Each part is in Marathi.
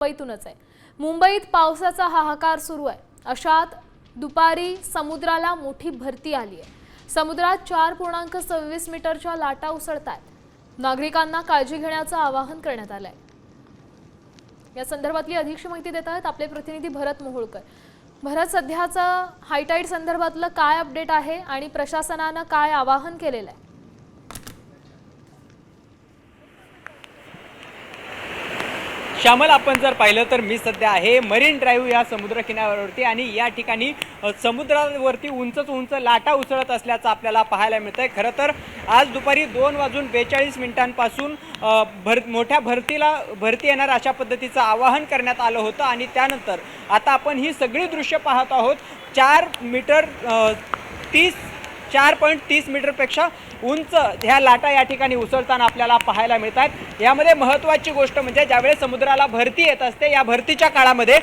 मुंबईतूनच आहे। मुंबईत पावसाचा हाहाकार सुरू आहे। अशात दुपारी समुद्राला मोठी भरती आली आहे। समुद्रात 4.26 मीटरच्या लाटा उसळतात। नागरिकांना काळजी घेण्याचं आवाहन करण्यात आलंय। या संदर्भातली अधिक माहिती देत आहेत आपले प्रतिनिधी भरत मोहोळकर। भरत, सध्याचा हायटाइड संदर्भातलं काय अपडेट आहे आणि प्रशासनानं काय आवाहन केलेलं आहे? श्यामल, आपण जर पाहिलं तर मी सध्या आहे मरीन ड्राईव्ह या समुद्र किनाऱ्यावरती आणि या ठिकाणी समुद्रावरती उंच लाटा उसळत असल्याचं आपल्याला पाहायला मिळतंय। खरं तर आज दुपारी 2:42 पासून मोठ्या भरती येणार अशा पद्धतीचं आवाहन करण्यात आलं होतं आणि त्यानंतर आता आपण ही सगळी दृश्य पाहत आहोत। 4.30 मीटरपेक्षा उंच ह्या लाटा या ठिकाणी उसळताना आपल्याला पाहायला मिळतात। यामध्ये महत्त्वाची गोष्ट म्हणजे ज्यावेळेस समुद्राला भरती येत असते, या भरतीच्या काळामध्ये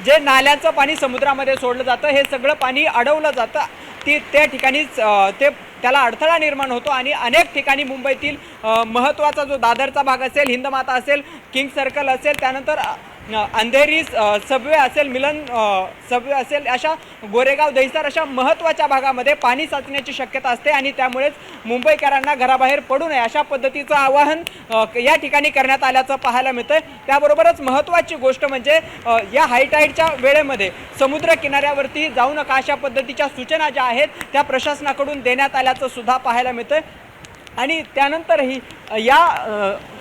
जे नाल्यांचं पाणी समुद्रामध्ये सोडलं जातं, हे सगळं पाणी अडवलं जातं। त्या ठिकाणीच त्याला अडथळा निर्माण होतो आणि अनेक ठिकाणी मुंबईतील महत्त्वाचा जो दादरचा भाग असेल, हिंदमाता असेल, किंग सर्कल असेल, त्यानंतर अंधेरी सबवे असेल, मिलन सबवे असेल, अशा गोरेगाव, दहिसर अशा महत्त्वाच्या भागामध्ये पाणी साचण्याची शक्यता असते आणि त्यामुळेच मुंबईकरांना घराबाहेर पडू नये अशा पद्धतीचं आवाहन या ठिकाणी करण्यात आल्याचं पाहायला मिळतंय। त्याबरोबरच महत्त्वाची गोष्ट म्हणजे या हायटाईडच्या वेळेमध्ये समुद्र किनाऱ्यावरती जाऊ नका अशा पद्धतीच्या सूचना ज्या आहेत त्या प्रशासनाकडून देण्यात आल्याचं सुद्धा पाहायला मिळतंय। आणि त्यानंतरही या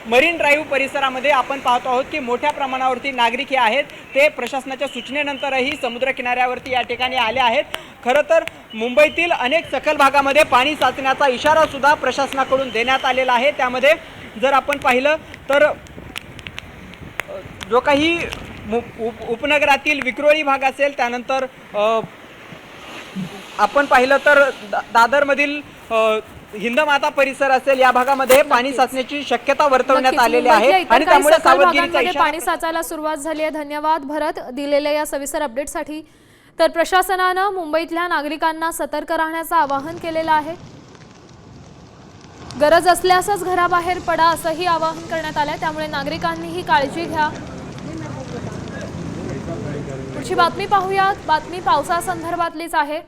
मरीन ड्राईव्ह परिसरामध्ये आपण पाहतो आहोत की मोठ्या प्रमाणावरती नागरिक हे आहेत ते प्रशासनाच्या सूचनेनंतरही समुद्र किनाऱ्यावरती या ठिकाणी आले आहेत। खरं तर मुंबईतील अनेक सखल भागामध्ये पाणी साचण्याचा इशारा सुद्धा प्रशासनाकडून देण्यात आलेला आहे। त्यामध्ये जर आपण पाहिलं तर जो काही उपनगरातील विक्रोळी भाग असेल, त्यानंतर आपण पाहिलं तर दादरमधील हिंदमाता परिसर असेल, या भागामध्ये पाणी साचण्याची शक्यता वर्तवण्यात आलेली आहे आणि त्यामुळे सावधगिरीचा इशारा पाणी साचायला सुरुवात झाली आहे। धन्यवाद भरत दिलेल्या या सविस्तर अपडेटसाठी। तर प्रशासनानं मुंबईतल्या नागरिकांना सतर्क राहण्याचं आवाहन केलेलं आहे। गरज असल्यासच घराबाहेर पडा असंही आवाहन करण्यात आलंय, त्यामुळे नागरिकांनीही काळजी घ्या। पुढची बातमी पाहूयात। बातमी पावसासंदर्भातलीच आहे।